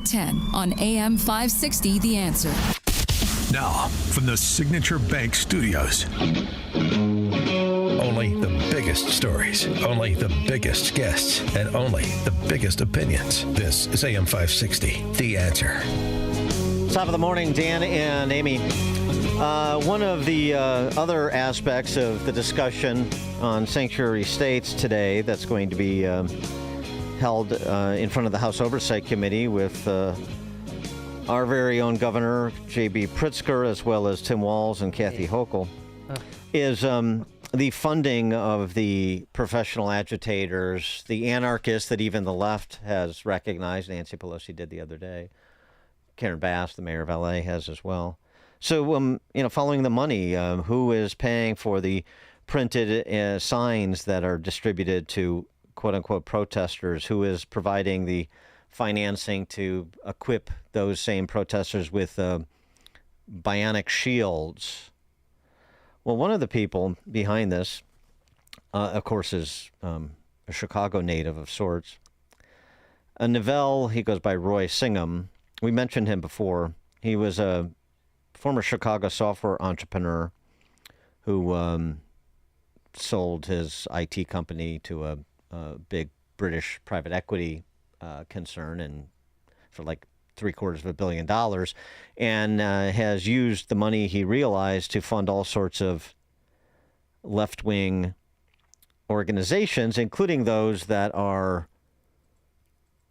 10 on AM 560, The Answer. Now, from the Signature Bank Studios. Only the biggest stories, only the biggest guests, and only the biggest opinions. This is AM 560, The Answer. Top of the morning, Dan and Amy. One of the other aspects of the discussion on sanctuary states today that's going to be held in front of the House Oversight Committee with our very own Governor J.B. Pritzker, as well as Tim Walz and Kathy Hochul, is the funding of the professional agitators, the anarchists that even the left has recognized. Nancy Pelosi did the other day. Karen Bass, the mayor of L.A., has as well. So, following the money, who is paying for the printed signs that are distributed to quote-unquote protesters? Who is providing the financing to equip those same protesters with bionic shields? Well, one of the people behind this, of course, is a Chicago native of sorts. Neville, he goes by Roy Singham. We mentioned him before. He was a former Chicago software entrepreneur who sold his IT company to a big British private equity concern and for like $750 million, and has used the money he realized to fund all sorts of left-wing organizations, including those that are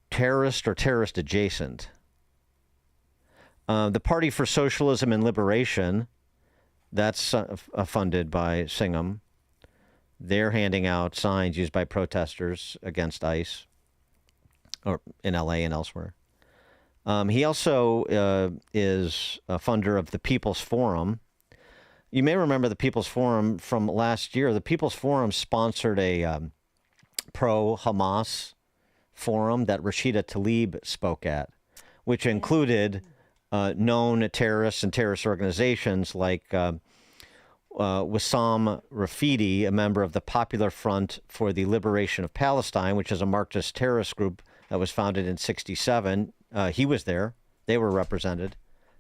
terrorist or terrorist adjacent. The Party for Socialism and Liberation, that's funded by Singham. They're handing out signs used by protesters against ICE, or in L.A. and elsewhere. He also is a funder of the People's Forum. You may remember the People's Forum from last year. The People's Forum sponsored a pro-Hamas forum that Rashida Tlaib spoke at, which included known terrorists and terrorist organizations like Wissam Rafidi, a member of the Popular Front for the Liberation of Palestine, which is a Marxist terrorist group that was founded in '67. He was there. They were represented.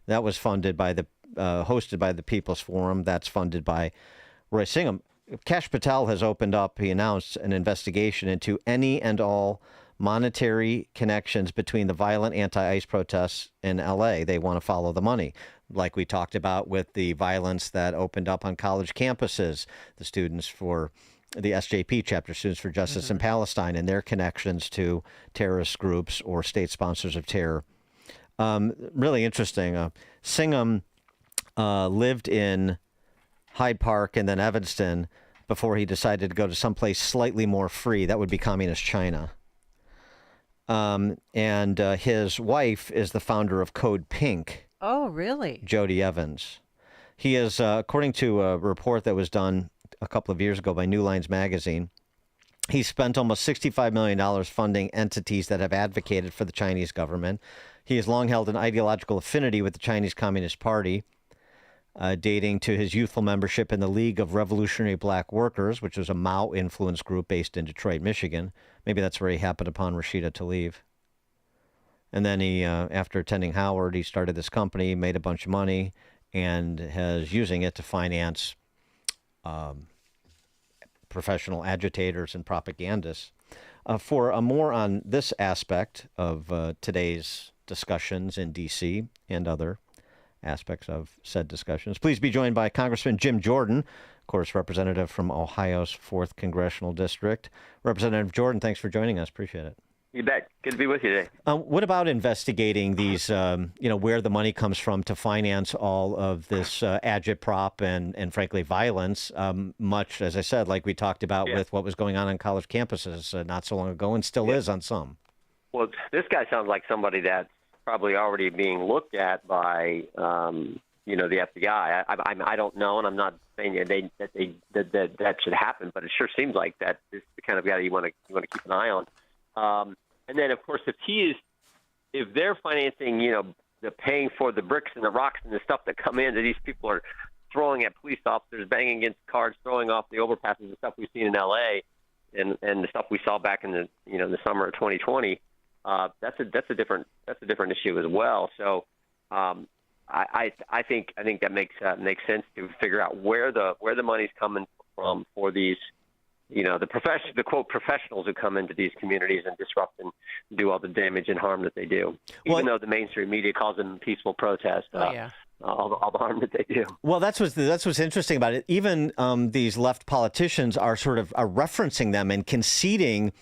That was funded by hosted by the People's Forum. That's funded by Roy Singham. Kash Patel has opened up, he announced, an investigation into any and all monetary connections between the violent anti-ICE protests in L.A. They want to follow the money, like we talked about with the violence that opened up on college campuses, the students for the SJP chapter, Students for Justice in Palestine, and their connections to terrorist groups or state sponsors of terror. Really interesting. Singham lived in Hyde Park and then Evanston before he decided to go to someplace slightly more free. That would be communist China. And his wife is the founder of Code Pink. Oh, really? Jody Evans. He is, according to a report that was done a couple of years ago by New Lines magazine, he spent almost $65 million funding entities that have advocated for the Chinese government. He has long held an ideological affinity with the Chinese Communist Party, dating to his youthful membership in the League of Revolutionary Black Workers, which was a Mao-influenced group based in Detroit, Michigan. Maybe that's where he happened upon Rashida Tlaib. And then he, after attending Howard, he started this company, made a bunch of money, and has using it to finance professional agitators and propagandists. For more on this aspect of today's discussions in D.C. and other aspects of said discussions, please be joined by Congressman Jim Jordan, of course, representative from Ohio's 4th Congressional District. Representative Jordan, thanks for joining us. Appreciate it. You bet. Good to be with you today. What about investigating these, where the money comes from to finance all of this agitprop and frankly, violence, much, as I said, like we talked about with what was going on college campuses not so long ago and still is on some? Well, this guy sounds like somebody that's probably already being looked at by, the FBI. I don't know, and I'm not saying that should happen, but it sure seems like that is the kind of guy that you want to keep an eye on. And then, of course, if they're financing, the paying for the bricks and the rocks and the stuff that come in that these people are throwing at police officers, banging against cars, throwing off the overpasses, the stuff we've seen in L.A. and the stuff we saw back in the summer of 2020, that's a different issue as well. So I think that makes sense to figure out where the money's coming from for these, the quote professionals who come into these communities and disrupt and do all the damage and harm that they do. Even though the mainstream media calls them peaceful protests. All the harm that they do. Well, that's what's interesting about it. Even these left politicians are sort of referencing them and conceding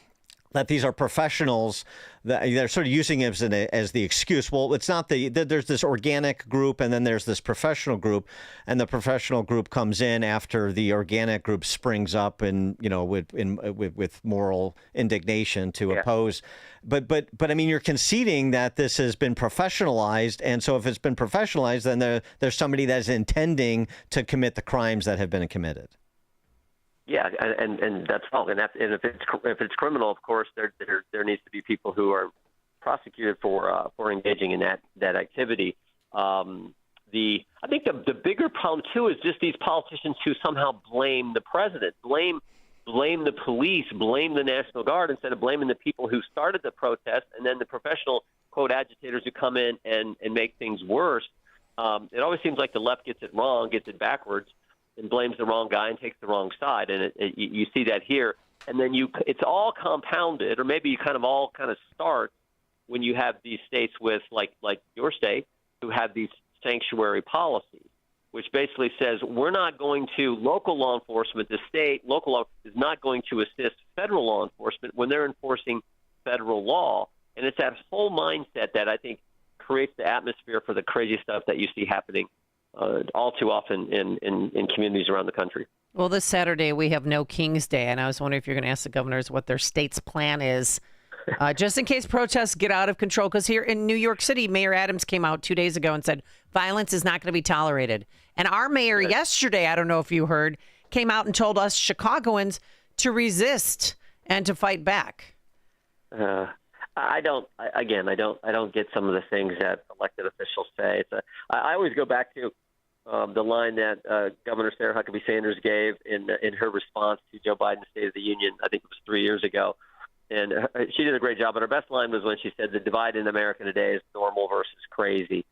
that these are professionals. That they're sort of using it as the excuse. Well, it's not there's this organic group and then there's this professional group, and the professional group comes in after the organic group springs up and with moral indignation to oppose. But I mean, you're conceding that this has been professionalized, and so if it's been professionalized, then there's somebody that's intending to commit the crimes that have been committed. Yeah, and that's all. And if it's criminal, of course, there needs to be people who are prosecuted for engaging in that activity. I think the bigger problem too is just these politicians who somehow blame the president, blame the police, blame the National Guard instead of blaming the people who started the protest, and then the professional quote agitators who come in and make things worse. It always seems like the left gets it wrong, gets it backwards, and blames the wrong guy and takes the wrong side. And you see that here. And then it's all compounded, or maybe you all start when you have these states with, like your state, who have these sanctuary policies, which basically says we're not going to, local law enforcement, local law is not going to assist federal law enforcement when they're enforcing federal law. And it's that whole mindset that I think creates the atmosphere for the crazy stuff that you see happening all too often in communities around the country. Well, this Saturday we have No King's Day, and I was wondering if you're going to ask the governors what their state's plan is, just in case protests get out of control. Because here in New York City, Mayor Adams came out 2 days ago and said violence is not going to be tolerated. And our mayor yesterday, I don't know if you heard, came out and told us Chicagoans to resist and to fight back. I don't get some of the things that elected officials say. I always go back to the line that Governor Sarah Huckabee Sanders gave in her response to Joe Biden's State of the Union. I think it was 3 years ago, and she did a great job. But her best line was when she said, "The divide in America today is normal versus crazy."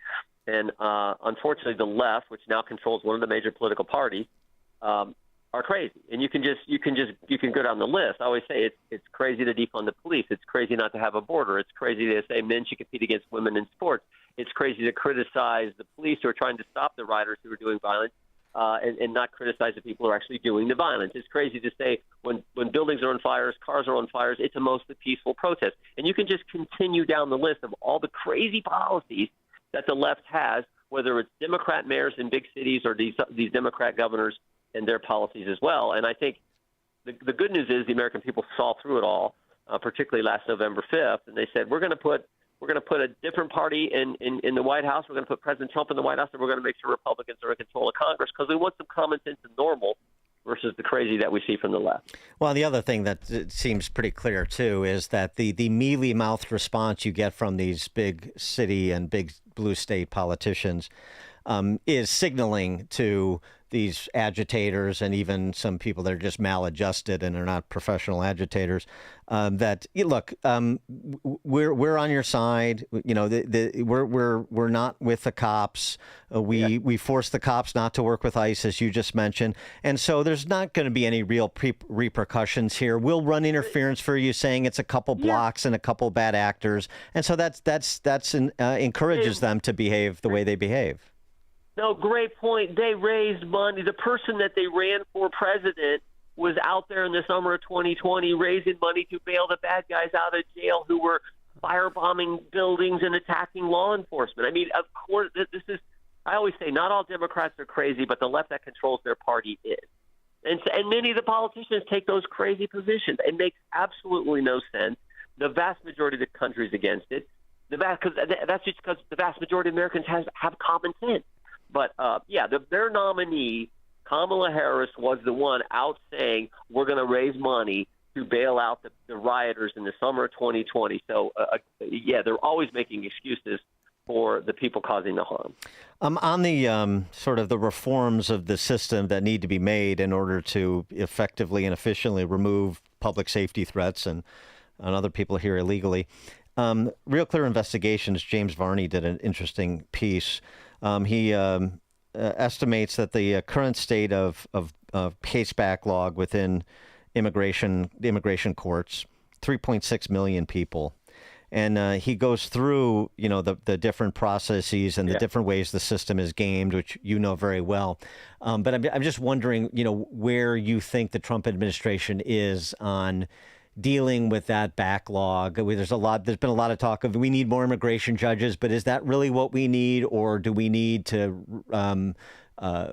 And unfortunately, the left, which now controls one of the major political parties, are crazy. And you can go down the list. I always say it's crazy to defund the police. It's crazy not to have a border. It's crazy to say men should compete against women in sports. It's crazy to criticize the police who are trying to stop the rioters who are doing violence and not criticize the people who are actually doing the violence. It's crazy to say when buildings are on fires, cars are on fires, it's a mostly peaceful protest. And you can just continue down the list of all the crazy policies that the left has, whether it's Democrat mayors in big cities or these Democrat governors and their policies as well. And I think the good news is the American people saw through it all, particularly last November 5th, and they said we're going to put a different party in the White House. We're going to put President Trump in the White House, and we're going to make sure Republicans are in control of Congress because we want some common sense and normal versus the crazy that we see from the left. Well, the other thing that seems pretty clear, too, is that the mealy-mouthed response you get from these big city and big blue state politicians is signaling to these agitators and even some people that are just maladjusted and are not professional agitators that look, we're on your side. We're not with the cops. We force the cops not to work with ICE, as you just mentioned, and so there's not going to be any real repercussions here. We'll run interference for you, saying it's a couple blocks and a couple bad actors, and so that's encourages them to behave the way they behave. No, great point. They raised money. The person that they ran for president was out there in the summer of 2020 raising money to bail the bad guys out of jail who were firebombing buildings and attacking law enforcement. I mean, of course, this is – I always say not all Democrats are crazy, but the left that controls their party is. And many of the politicians take those crazy positions. It makes absolutely no sense. The vast majority of the country is against it. That's just because the vast majority of Americans have common sense. But, their nominee, Kamala Harris, was the one out saying we're going to raise money to bail out the rioters in the summer of 2020. So, they're always making excuses for the people causing the harm. On the sort of the reforms of the system that need to be made in order to effectively and efficiently remove public safety threats and other people here illegally, Real Clear Investigations, James Varney did an interesting piece. He estimates that the current state of case backlog within the immigration courts, 3.6 million people. And he goes through, the different processes and the different ways the system is gamed, which you know very well. But I'm just wondering, where you think the Trump administration is on dealing with that backlog. There's been a lot of talk of we need more immigration judges, but is that really what we need, or do we need to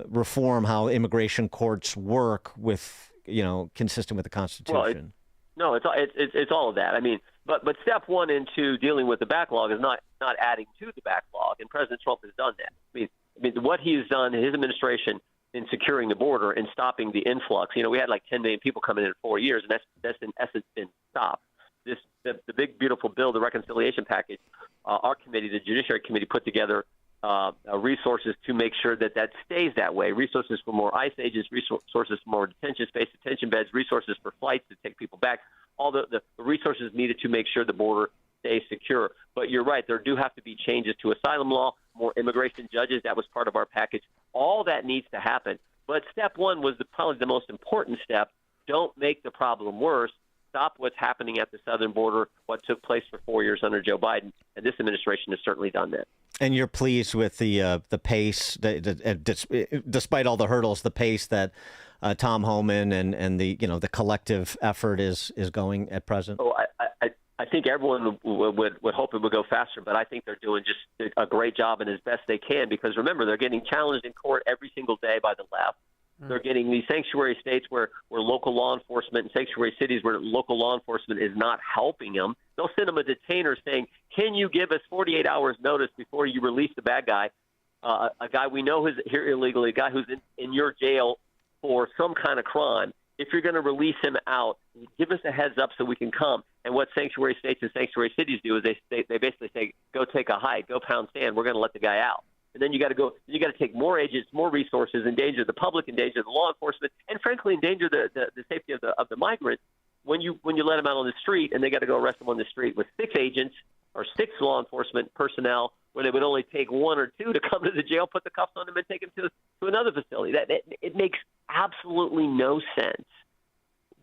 reform how immigration courts work with, consistent with the Constitution? Well, it's all of that. I mean, but step one into dealing with the backlog is not adding to the backlog, and President Trump has done that. I mean, what he's done, his administration, in securing the border and stopping the influx. We had like 10 million people coming in 4 years, and that's in essence been stopped. The big beautiful bill, the reconciliation package, our committee, the Judiciary Committee, put together resources to make sure that stays that way. Resources for more ICE agents, resources for more detention space, detention beds, resources for flights to take people back. All the resources needed to make sure the border stays secure. But you're right, there do have to be changes to asylum law, more immigration judges. That was part of our package. All that needs to happen. But step one was probably the most important step. Don't make the problem worse. Stop what's happening at the southern border, what took place for 4 years under Joe Biden. And this administration has certainly done that. And you're pleased with the pace, despite all the hurdles, the pace that Tom Homan and the collective effort is going at present? Oh, I think everyone would hope it would go faster, but I think they're doing just a great job and as best they can, because remember, they're getting challenged in court every single day by the left. They're getting these sanctuary states where local law enforcement, and sanctuary cities where local law enforcement is not helping them. They'll send them a detainer saying, can you give us 48 hours notice before you release the bad guy, a guy we know who's here illegally, a guy who's in your jail for some kind of crime. If you're going to release him out, give us a heads up so we can come. And what sanctuary states and sanctuary cities do is they basically say, go take a hike, go pound sand, we're going to let the guy out. And then you got to take more agents, more resources, endanger the public, endanger the law enforcement, and frankly endanger the safety of the migrant when you let them out on the street, and they got to go arrest them on the street with 6 agents or 6 law enforcement personnel when it would only take 1 or 2 to come to the jail, put the cuffs on them, and take them to another facility. It makes absolutely no sense.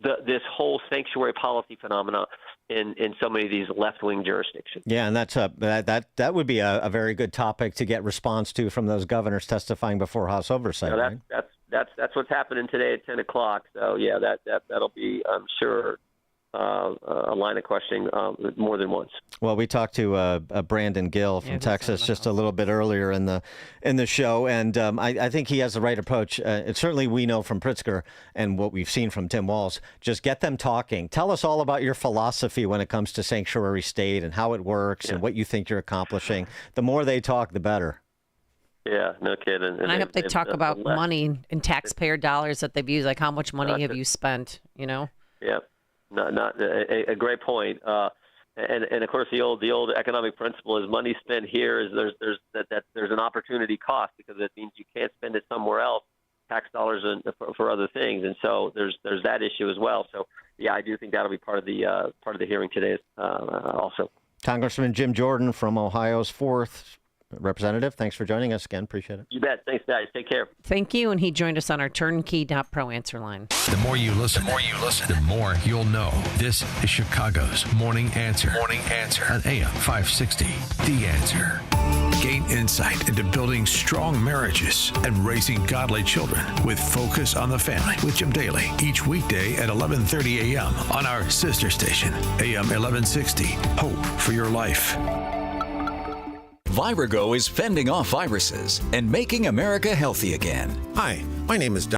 This whole sanctuary policy phenomenon in so many of these left-wing jurisdictions. Yeah, and that would be a very good topic to get response to from those governors testifying before House Oversight. Right? That's what's happening today at 10 o'clock. So yeah, that'll be, I'm sure, a line of questioning more than once. Well, we talked to Brandon Gill from Texas just a little bit earlier in the show, and I think he has the right approach. Certainly, we know from Pritzker and what we've seen from Tim Walz. Just get them talking. Tell us all about your philosophy when it comes to sanctuary state and how it works and what you think you're accomplishing. The more they talk, the better. Yeah, no kidding. And I hope they talk about money and taxpayer dollars that they've used. Like, how much money have you spent? Yeah. Not a great point. And of course, the old economic principle is money spent here is there's an opportunity cost, because it means you can't spend it somewhere else, tax dollars for other things, and so there's that issue as well. So yeah, I do think that'll be part of the hearing today also. Congressman Jim Jordan from Ohio's 4th Representative, thanks for joining us again. Appreciate it. You bet. Thanks, guys. Take care. Thank you. And he joined us on our turnkey.pro answer line. The more you listen, the more you'll know. This is Chicago's Morning Answer. Morning Answer on AM 560. The Answer. Gain insight into building strong marriages and raising godly children with Focus on the Family with Jim Daly. Each weekday at 11:30 a.m. on our sister station, AM 1160. Hope for your life. Virago is fending off viruses and making America healthy again. Hi, my name is Don.